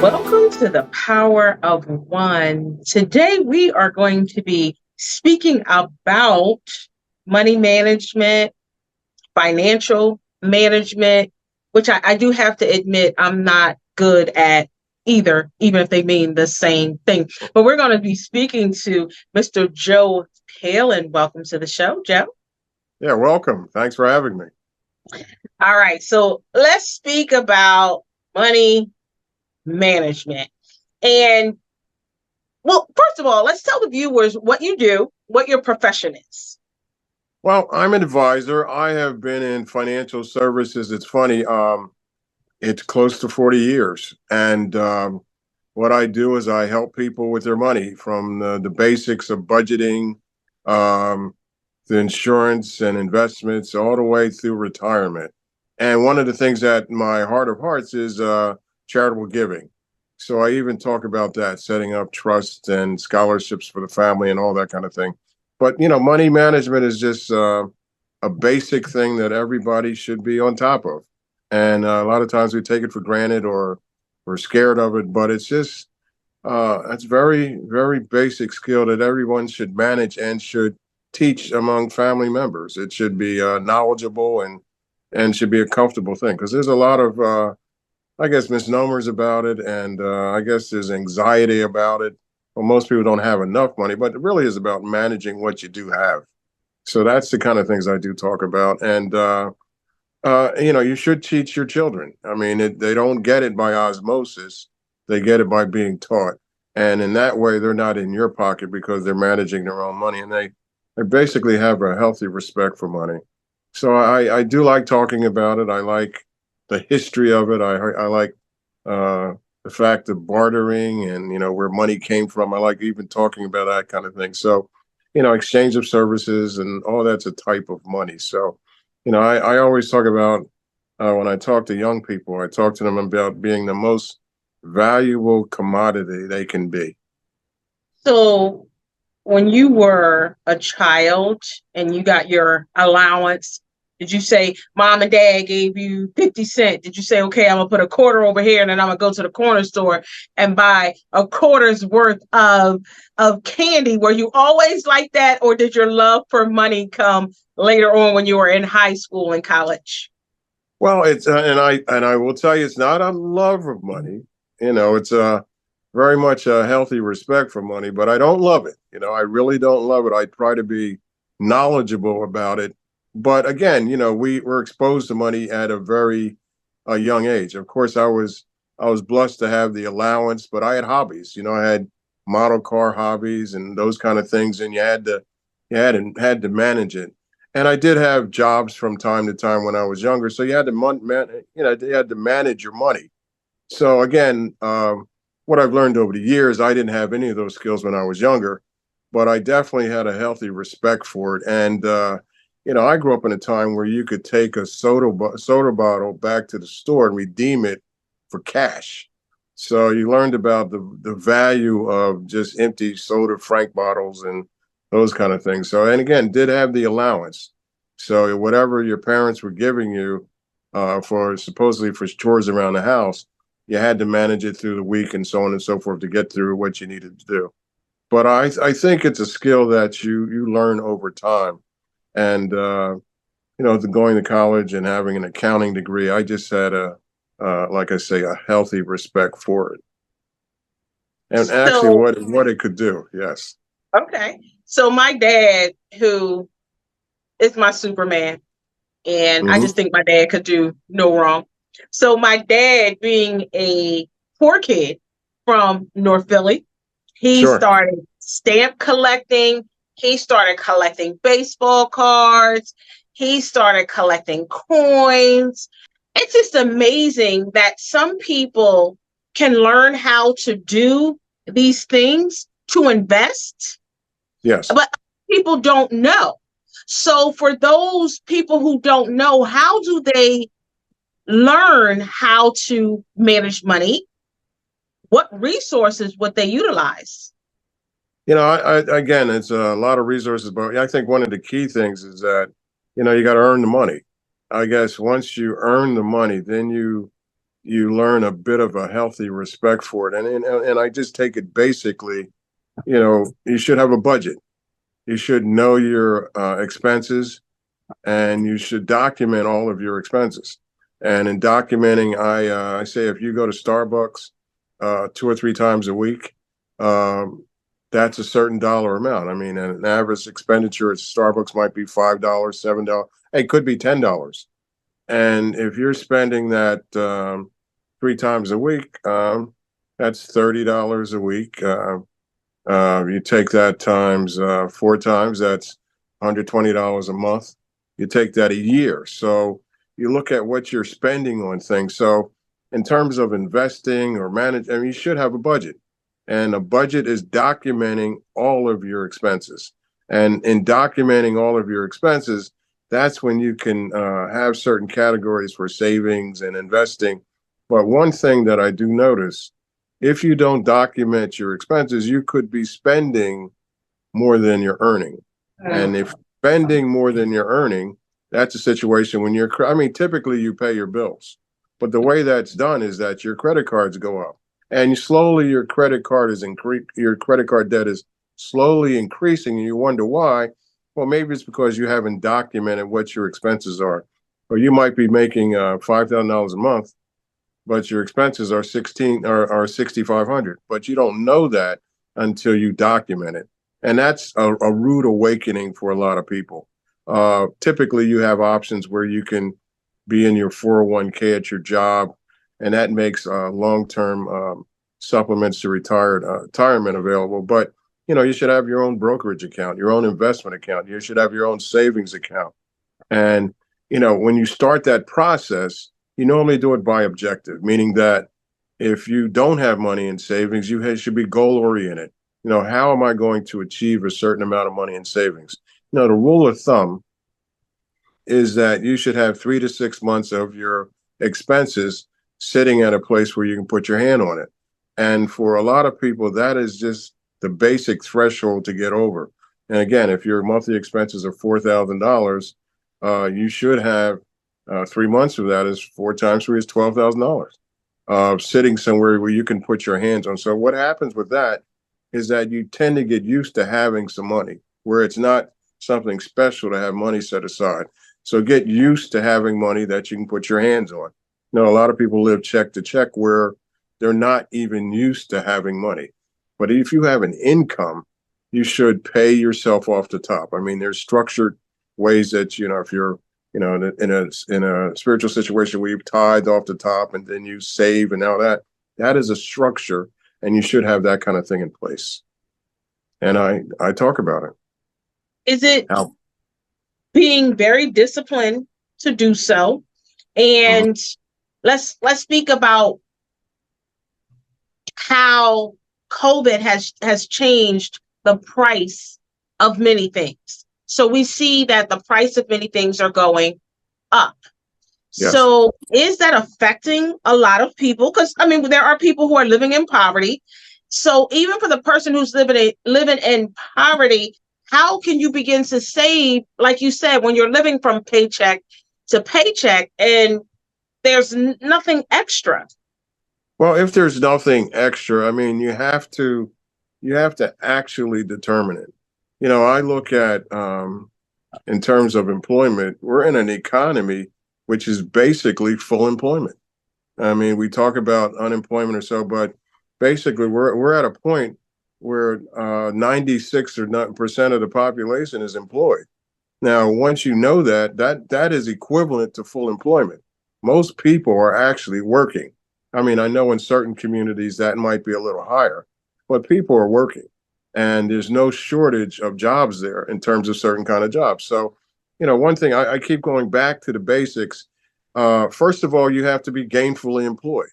Welcome to the Power of One. Today we are going to be speaking about money management, financial management, which I do have to admit I'm not good at either, even if they mean the same thing. But we're going to be speaking to Mr. Joe Pailin. Welcome to the show, Joe. Yeah, welcome. Thanks for having me. All right, so let's speak about money management. And well, first of all, let's tell the viewers what you do, what your profession is. Well, I'm an advisor. I have been in financial services. It's funny, it's close to 40 years. And what I do is I help people with their money from the basics of budgeting, um, the insurance and investments, all the way through retirement. And one of the things at my heart of hearts is charitable giving. So I even talk about that, setting up trusts and scholarships for the family and all that kind of thing. But money management is just a basic thing that everybody should be on top of. And a lot of times we take it for granted or we're scared of it, but it's very, very basic skill that everyone should manage and should teach among family members. It should be knowledgeable and should be a comfortable thing because there's a lot of I guess misnomers about it, and I guess there's anxiety about it. Well, most people don't have enough money, but it really is about managing what you do have. So that's the kind of things I do talk about, and you should teach your children. I mean, they don't get it by osmosis; they get it by being taught, and in that way, they're not in your pocket because they're managing their own money, and they basically have a healthy respect for money. So I do like talking about it. I like the history of it. I like uh, the fact of bartering and where money came from. I like even talking about that kind of thing. So exchange of services and all that's a type of money. So I always talk about when I talk to young people, I talk to them about being the most valuable commodity they can be. So, when you were a child and you got your allowance, did you say mom and dad gave you 50 cents? Did you say, okay, I'm gonna put a quarter over here and then I'm gonna go to the corner store and buy a quarter's worth of candy? Were you always like that, or did your love for money come later on when you were in high school and college? Well, it's and I will tell you, it's not a love of money. It's very much a healthy respect for money, but I don't love it. I really don't love it. I try to be knowledgeable about it, but again, we were exposed to money at a very young age. Of course, I was blessed to have the allowance, but I had hobbies. I had model car hobbies and those kind of things, and you had to manage it. And I did have jobs from time to time when I was younger, so you had to manage your money. So again, what I've learned over the years, I didn't have any of those skills when I was younger, but I definitely had a healthy respect for it. And I grew up in a time where you could take a soda bottle back to the store and redeem it for cash. So you learned about the value of just empty soda Frank bottles and those kind of things. So, and again, did have the allowance. So whatever your parents were giving you for supposedly for chores around the house, you had to manage it through the week and so on and so forth to get through what you needed to do. But I think it's a skill that you learn over time. And going to college and having an accounting degree, I just had like I say, a healthy respect for it, and actually So, what it could do. Yes. okay. So my dad, who is my Superman, and I Hmm. just think my dad could do no wrong. So my dad, being a poor kid from North Philly, he Sure. started stamp collecting. He started collecting baseball cards. He started collecting coins. It's just amazing that some people can learn how to do these things to invest, Yes. but people don't know. So, for those people who don't know, how do they learn how to manage money? What resources would they utilize? Again, it's a lot of resources, but I think one of the key things is that you got to earn the money. I guess once you earn the money, then you learn a bit of a healthy respect for it. And I just take it basically, you should have a budget. You should know your expenses, and you should document all of your expenses. And in documenting, I say if you go to Starbucks 2 or 3 times a week, um, that's a certain dollar amount. I mean, an average expenditure at Starbucks might be $5, $7. It could be $10. And if you're spending that 3 times a week, that's $30 a week. You take that times 4 times, that's $120 a month. You take that a year. So you look at what you're spending on things. So in terms of investing or managing, I mean, you should have a budget. And a budget is documenting all of your expenses. And in documenting all of your expenses, that's when you can have certain categories for savings and investing. But one thing that I do notice, if you don't document your expenses, you could be spending more than you're earning. And if spending more than you're earning, that's a situation when I mean, typically you pay your bills, but the way that's done is that your credit cards go up, and slowly your your credit card debt is slowly increasing, and you wonder why. Well, maybe it's because you haven't documented what your expenses are, or you might be making $5,000 a month, but your expenses are 6,500, but you don't know that until you document it. And that's a rude awakening for a lot of people. Typically you have options where you can be in your 401k at your job, and that makes long-term supplements to retirement available. But you should have your own brokerage account, your own investment account. You should have your own savings account. And when you start that process, you normally do it by objective, meaning that if you don't have money in savings, should be goal oriented. How am I going to achieve a certain amount of money in savings? The rule of thumb is that you should have 3 to 6 months of your expenses sitting at a place where you can put your hand on it. And for a lot of people, that is just the basic threshold to get over. And again, if your monthly expenses are $4,000, you should have 3 months of that is 4 times 3 is $12,000 sitting somewhere where you can put your hands on. So what happens with that is that you tend to get used to having some money where it's not something special to have money set aside. So get used to having money that you can put your hands on. A lot of people live check to check where they're not even used to having money. But if you have an income, you should pay yourself off the top. I mean, there's structured ways that, if you're, in a spiritual situation where you've tithed off the top and then you save and all that, that is a structure, and you should have that kind of thing in place. And I talk about it. Is it being very disciplined to do so? And let's speak about how COVID has changed the price of many things. So we see that the price of many things are going up. Yes. So is that affecting a lot of people? Because I mean, there are people who are living in poverty. So even for the person who's living in poverty, how can you begin to save, like you said, when you're living from paycheck to paycheck and there's nothing extra? Well, if there's nothing extra, I mean, you have to actually determine it. I look at in terms of employment, we're in an economy which is basically full employment. I mean, we talk about unemployment or so, but basically we're at a point where 96% of the population is employed. Now, once you know that is equivalent to full employment. Most people are actually working. I mean, I know in certain communities that might be a little higher, but people are working, and there's no shortage of jobs there in terms of certain kind of jobs. So, one thing I keep going back to the basics. First of all, you have to be gainfully employed,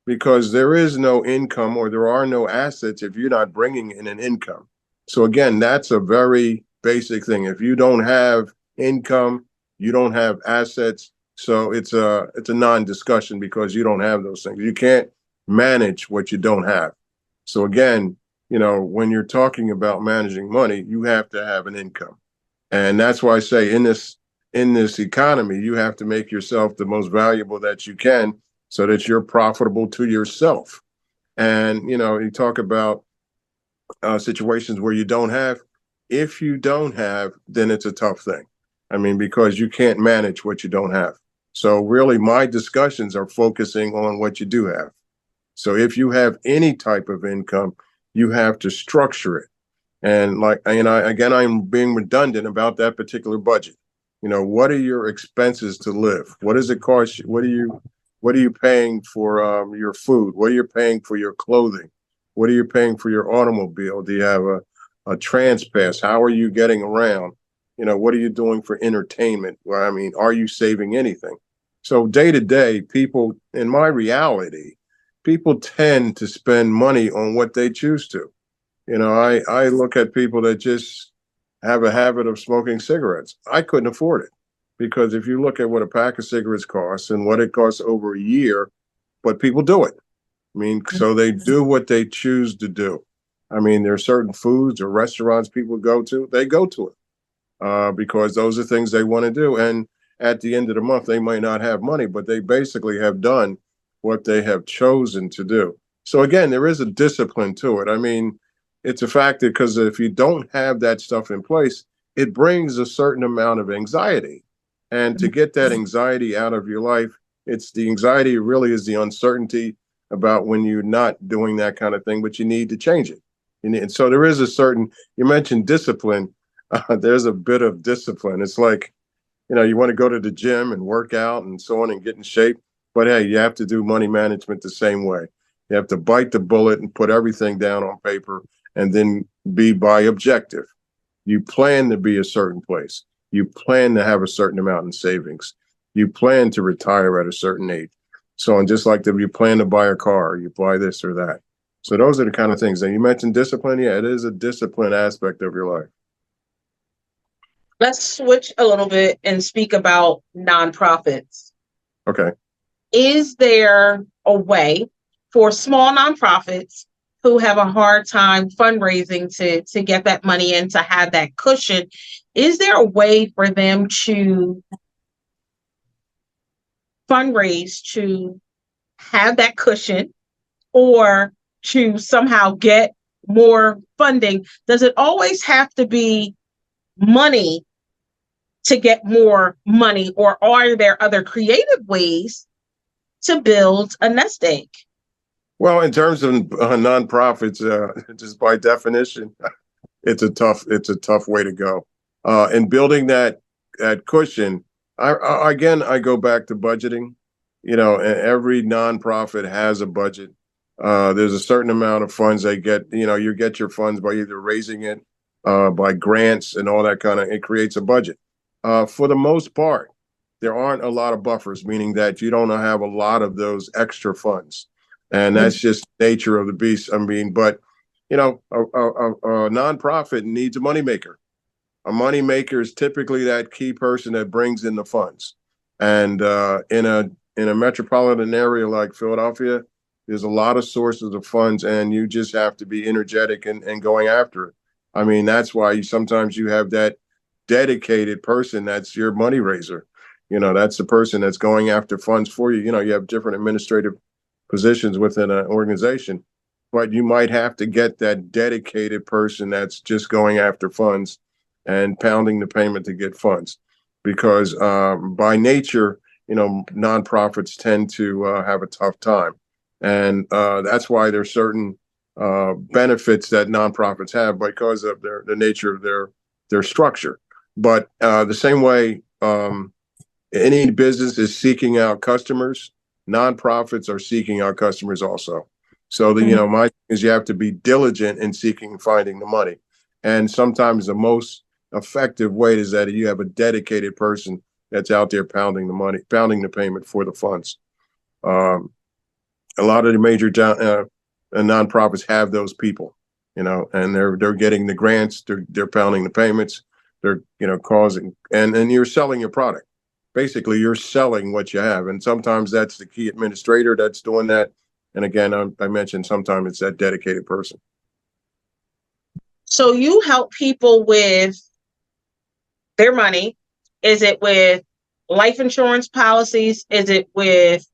because there is no income or there are no assets if you're not bringing in an income. So again, that's a very basic thing. If you don't have income, you don't have assets. So it's a non-discussion, because you don't have those things. You can't manage what you don't have. So again, when you're talking about managing money, you have to have an income. And that's why I say in this economy, you have to make yourself the most valuable that you can. so that you're profitable to yourself. And, you talk about situations where you don't have. If you don't have, then it's a tough thing. I mean, because you can't manage what you don't have. So really, my discussions are focusing on what you do have. So if you have any type of income, you have to structure it. And again, I'm being redundant about that particular budget. What are your expenses to live? What does it cost you? What are you paying for your food? What are you paying for your clothing? What are you paying for your automobile? Do you have a trans pass? How are you getting around? What are you doing for entertainment? Well, I mean, are you saving anything? So day to day, people, in my reality, people tend to spend money on what they choose to. I look at people that just have a habit of smoking cigarettes. I couldn't afford it because if you look at what a pack of cigarettes costs and what it costs over a year, but people do it. I mean, so they do what they choose to do. I mean, there are certain foods or restaurants people go to, they go to it because those are things they want to do. And at the end of the month, they might not have money, but they basically have done what they have chosen to do. So again, there is a discipline to it. I mean, it's a factor because if you don't have that stuff in place, it brings a certain amount of anxiety. And to get that anxiety out of your life, it's the anxiety really is the uncertainty about when you're not doing that kind of thing, but you need to change it. And so there is a certain, you mentioned discipline. There's a bit of discipline. It's like, you want to go to the gym and work out and so on and get in shape. But hey, you have to do money management the same way. You have to bite the bullet and put everything down on paper and then be by objective. You plan to be a certain place. You plan to have a certain amount in savings. You plan to retire at a certain age. So, and just like if you plan to buy a car, you buy this or that. So those are the kind of things. And you mentioned discipline. Yeah, it is a discipline aspect of your life. Let's switch a little bit and speak about nonprofits. Okay. Is there a way for small nonprofits who have a hard time fundraising to get that money in, to have that cushion? Is there a way for them to fundraise to have that cushion or to somehow get more funding? Does it always have to be money to get more money, or are there other creative ways to build a nest egg? Well, in terms of nonprofits, just by definition, it's a tough way to go. And building that cushion, I go back to budgeting. And every nonprofit has a budget. There's a certain amount of funds they get. You get your funds by either raising it, by grants and all that kind of. It creates a budget. For the most part, there aren't a lot of buffers, meaning that you don't have a lot of those extra funds, and that's just nature of the beast. I mean, but a nonprofit needs a moneymaker. A moneymaker is typically that key person that brings in the funds. And in a metropolitan area like Philadelphia, there's a lot of sources of funds, and you just have to be energetic and going after it. I mean, that's why sometimes you have that dedicated person that's your money raiser. That's the person that's going after funds for you. You have different administrative positions within an organization, but you might have to get that dedicated person that's just going after funds and pounding the payment to get funds, because by nature, nonprofits tend to have a tough time, and that's why there's certain benefits that nonprofits have because of the nature of their structure. But the same way any business is seeking out customers, nonprofits are seeking out customers also. So my thing is you have to be diligent in seeking and finding the money. And sometimes the most effective way is that you have a dedicated person that's out there pounding the money, pounding the payment for the funds. A lot of the major nonprofits have those people, and they're getting the grants, they're pounding the payments, they're causing, and you're selling your product. Basically, you're selling what you have, and sometimes that's the key administrator that's doing that. And again, I mentioned sometimes it's that dedicated person. So you help people with their money. Is it with life insurance policies? Is it with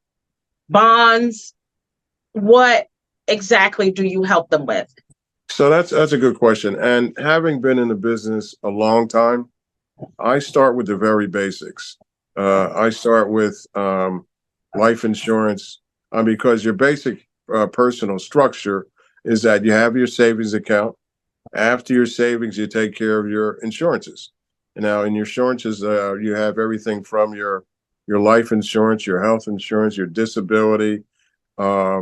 bonds? What exactly do you help them with? So that's a good question. And having been in the business a long time, I start with the very basics. I start with life insurance because your basic personal structure is that you have your savings account. After your savings, you take care of your insurances. And now, in your insurances, you have everything from your life insurance, your health insurance, your disability, uh,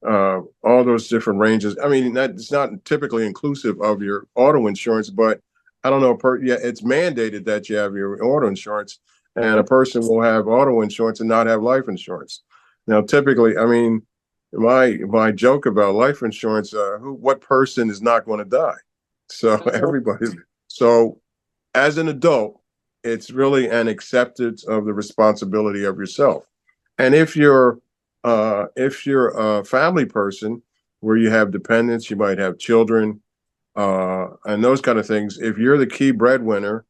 all those different ranges. I mean, it's not typically inclusive of your auto insurance, but I don't know. Yeah, it's mandated that you have your auto insurance, and a person will have auto insurance and not have life insurance. Now, typically, I mean, my joke about life insurance, what person is not going to die? So everybody's so as an adult, it's really an acceptance of the responsibility of yourself. And if you're a family person where you have dependents, you might have children, and those kind of things. If you're the key breadwinner,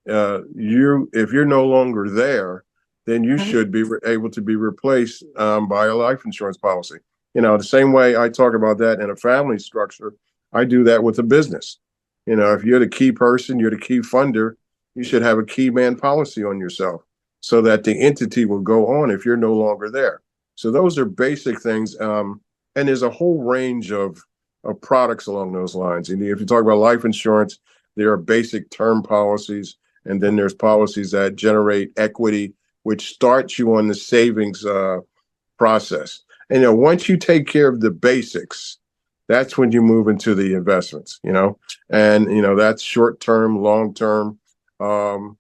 you if you're no longer there, then you Mhm. should be able to be replaced by a life insurance policy. The same way I talk about that in a family structure, I do that with a business. If you're the key person, you're the key funder, you should have a key man policy on yourself so that the entity will go on if you're no longer there. So those are basic things. And there's a whole range of products along those lines. And if you talk about life insurance, there are basic term policies, and then there's policies that generate equity, which starts you on the savings process. And once you take care of the basics, that's when you move into the investments. And that's short term, long term, um,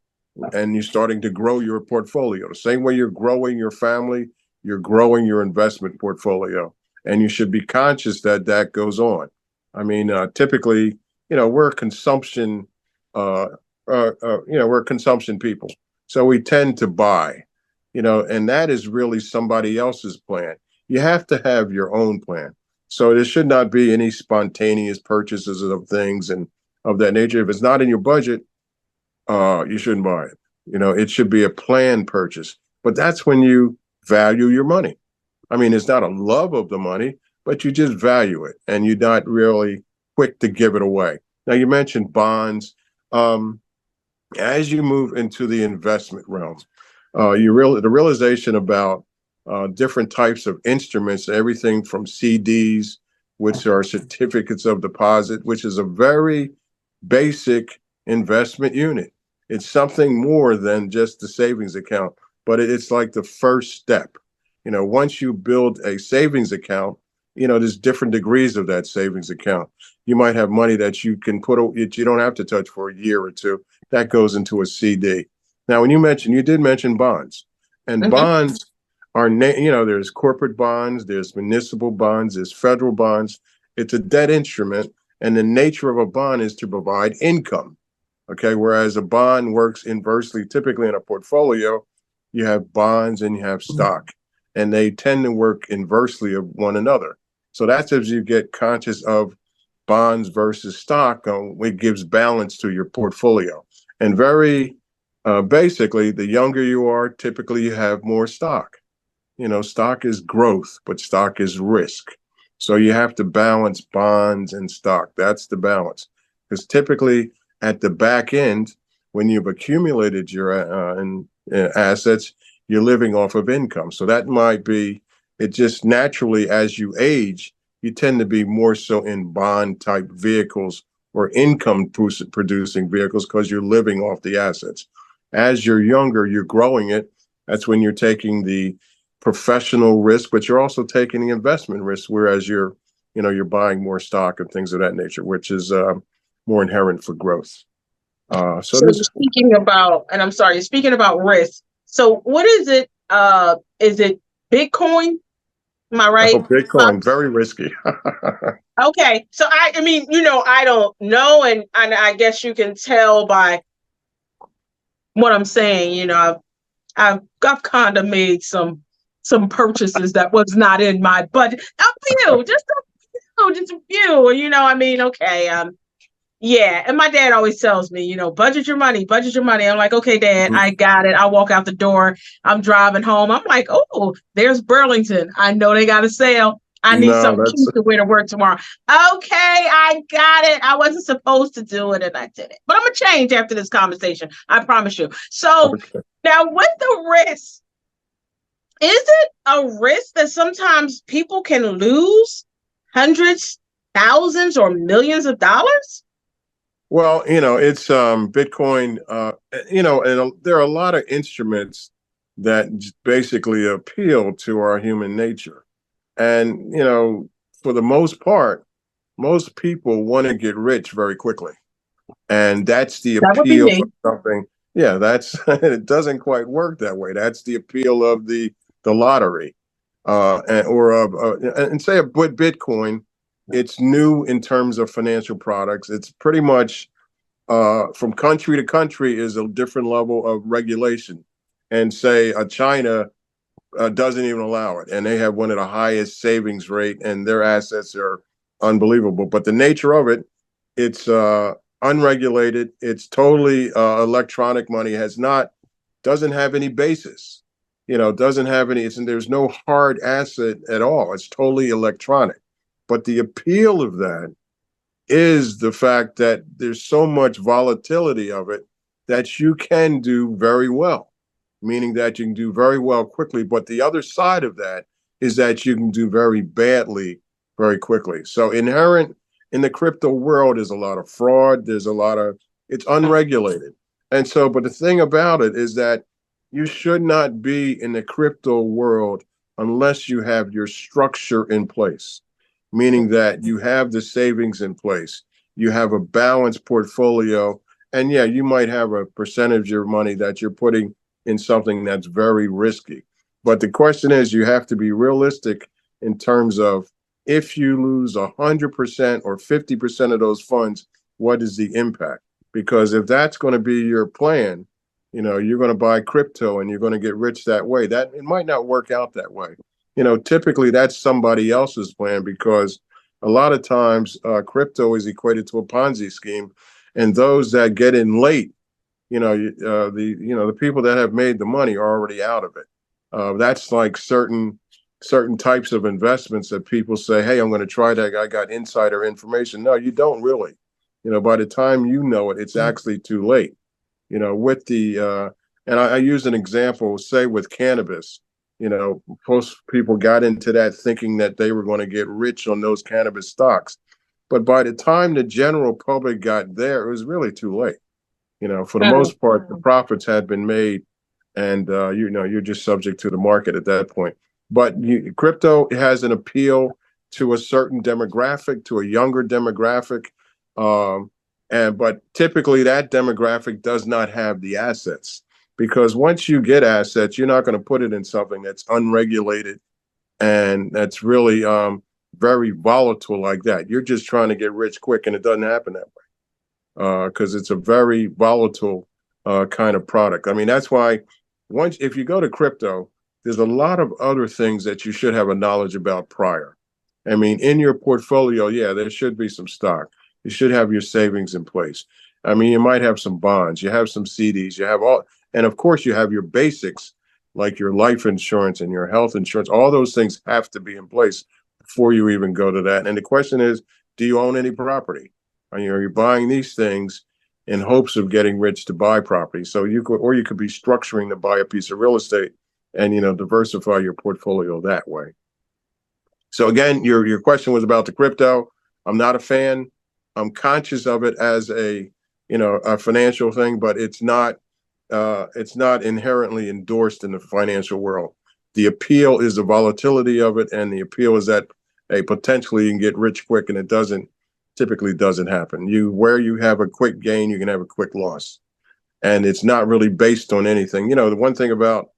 and you're starting to grow your portfolio. The same way you're growing your family, you're growing your investment portfolio, and you should be conscious that that goes on. I mean, typically, we're consumption, uh, we're consumption people, so we tend to buy, and that is really somebody else's plan. You have to have your own plan. So there should not be any spontaneous purchases of things and of that nature. If it's not in your budget, you shouldn't buy it. It should be a planned purchase. But that's when you value your money. I mean, it's not a love of the money, but you just value it and you're not really quick to give it away. Now, you mentioned bonds. Um, as you move into the investment realm, the realization about different types of instruments, everything from CDs, which are certificates of deposit, which is a very basic investment unit. It's something more than just the savings account, but it's like the first step. Once you build a savings account, there's different degrees of that savings account. You might have money that you can that you don't have to touch for a year or two. That goes into a CD. Now, when you did mention bonds, and Mhm. bonds there's corporate bonds, there's municipal bonds, there's federal bonds. It's a debt instrument, and the nature of a bond is to provide income. Okay, whereas a bond works inversely. Typically, in a portfolio, you have bonds and you have stock, and they tend to work inversely of one another. So that's as you get conscious of bonds versus stock, it gives balance to your portfolio. And very basically, the younger you are, typically you have more stock. Stock is growth, but stock is risk. So you have to balance bonds and stock. That's the balance. Because typically at the back end, when you've accumulated your assets, you're living off of income. So that might be it just naturally as you age, you tend to be more so in bond type vehicles or income producing vehicles because you're living off the assets. As you're younger, you're growing it. That's when you're taking the professional risk, but you're also taking the investment risk, whereas you're buying more stock and things of that nature, which is more inherent for growth. So So this you're speaking about, and I'm sorry, you're speaking about risk. So what is it? Is it Bitcoin? Am I oh, right? Bitcoin, very risky. Okay. So I mean, I don't know, and I guess you can tell by what I'm saying. I've kind of made some purchases that was not in my budget. A few, just a few. I mean, okay. Yeah, and my dad always tells me, budget your money, budget your money. I'm like, okay, Dad, Mhm. I got it. I walk out the door. I'm driving home. I'm like, oh, there's Burlington. I know they got a sale. I need No, something that's cute to wear to work tomorrow. Okay, I got it. I wasn't supposed to do it, and I did it. But I'm gonna change after this conversation. I promise you. So okay. now, with the risk, is it a risk that sometimes people can lose hundreds, thousands, or millions of dollars? Well, it's Bitcoin, and there are a lot of instruments that basically appeal to our human nature. And, for the most part, most people want to get rich very quickly. And that's the That would be appeal of me. something. Yeah, that's it doesn't quite work that way. That's the appeal of the lottery, and say with Bitcoin, it's new in terms of financial products. It's pretty much from country to country is a different level of regulation, and say China doesn't even allow it, and they have one of the highest savings rate, and their assets are unbelievable. But the nature of it, it's unregulated. It's totally electronic money. Has not doesn't have any basis. Doesn't have any. There's no hard asset at all. It's totally electronic. But the appeal of that is the fact that there's so much volatility of it that you can do very well, meaning that you can do very well quickly. But the other side of that is that you can do very badly very quickly. So inherent in the crypto world is a lot of fraud. It's unregulated. And so, but the thing about it is that you should not be in the crypto world unless you have your structure in place, meaning that you have the savings in place, you have a balanced portfolio, and yeah, you might have a percentage of your money that you're putting in something that's very risky. But the question is, you have to be realistic in terms of if you lose 100% or 50% of those funds, what is the impact? Because if that's going to be your plan, you're going to buy crypto and you're going to get rich that way. That it might not work out that way. Typically that's somebody else's plan because a lot of times crypto is equated to a Ponzi scheme, and those that get in late, the people that have made the money are already out of it. That's like certain types of investments that people say, "Hey, I'm going to try that. I got insider information." No, you don't really. By the time you know it, it's actually too late. With the and I use an example, say with cannabis. Most people got into that thinking that they were going to get rich on those cannabis stocks. But by the time the general public got there, it was really too late. For the most part, the profits had been made, and you're just subject to the market at that point. But crypto has an appeal to a certain demographic, to a younger demographic, um, but typically that demographic does not have the assets because once you get assets, you're not going to put it in something that's unregulated and that's really very volatile like that. You're just trying to get rich quick, and it doesn't happen that way because it's a very volatile kind of product. I mean, that's why if you go to crypto, there's a lot of other things that you should have a knowledge about prior. I mean, in your portfolio, yeah, there should be some stock. You should have your savings in place. I mean, you might have some bonds, you have some CDs, you have all, and of course, you have your basics like your life insurance and your health insurance. All those things have to be in place before you even go to that. And the question is, do you own any property? Are you buying these things in hopes of getting rich to buy property? So you could be structuring to buy a piece of real estate and diversify your portfolio that way. So again, your question was about the crypto. I'm not a fan. I'm conscious of it as a financial thing, but it's not inherently endorsed in the financial world. The appeal is the volatility of it, and the appeal is that potentially you can get rich quick, and it typically doesn't happen. Where you have a quick gain, you can have a quick loss, and it's not really based on anything. The one thing about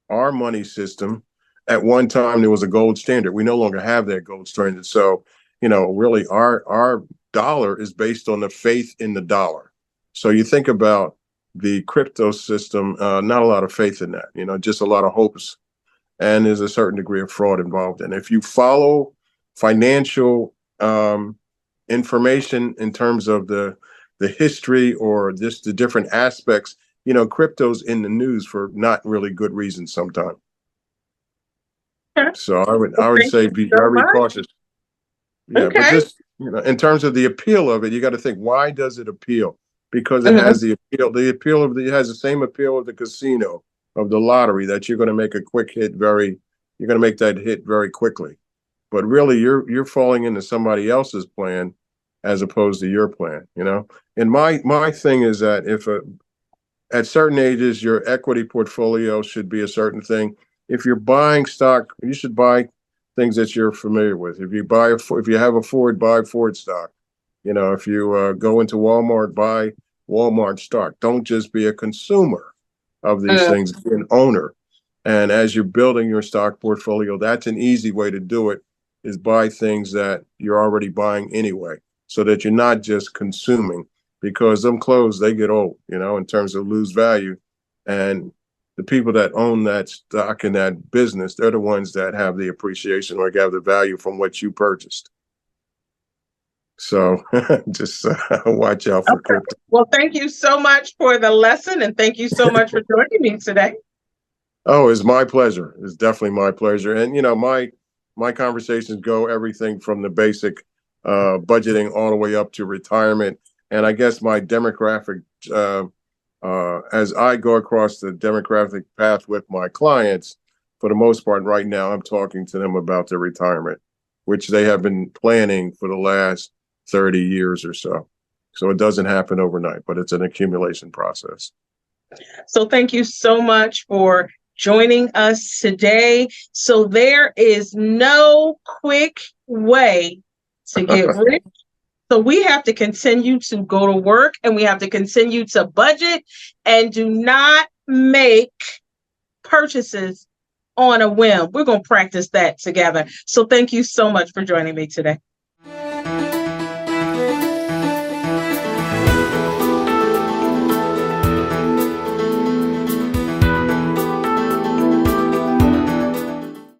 our money system, at one time there was a gold standard. We no longer have that gold standard. So, really our dollar is based on the faith in the dollar. So you think about the crypto system, not a lot of faith in that, just a lot of hopes. And there's a certain degree of fraud involved. And if you follow financial information in terms of the history or just the different aspects. You know, crypto's in the news for not really good reasons sometimes. Okay. So Well, I would thank say you be so very much. cautious. Yeah, but Okay. just, you know, in terms of the appeal of it, you got to think, why does it appeal? Because it has Mhm. the appeal. The appeal of it has the same appeal of the casino, of the lottery, that you're going to make a quick hit. You're going to make that hit very quickly. But really, you're falling into somebody else's plan as opposed to your plan. You know, and my thing is that if at certain ages, your equity portfolio should be a certain thing. If you're buying stock, you should buy things that you're familiar with. If you have a Ford, buy Ford stock. You know, if you go into Walmart, buy Walmart stock. Don't just be a consumer of these Mm. things, be an owner. And as you're building your stock portfolio, that's an easy way to do it, is buy things that you're already buying anyway, so that you're not just consuming, because them clothes, they get old, you know, in terms of lose value. And the people that own that stock in that business, they're the ones that have the appreciation or have the value from what you purchased. So just watch out for Okay. crypto. Well, thank you so much for the lesson, and thank you so much for joining me today. Oh, it's my pleasure. It's definitely my pleasure. And you know, my conversations go everything from the basic budgeting all the way up to retirement. And I guess my demographic, as I go across the demographic path with my clients, for the most part, right now, I'm talking to them about their retirement, which they have been planning for the last 30 years or so. So it doesn't happen overnight, but it's an accumulation process. So thank you so much for joining us today. So there is no quick way to get rich. So we have to continue to go to work, and we have to continue to budget, and do not make purchases on a whim. We're going to practice that together. So thank you so much for joining me today.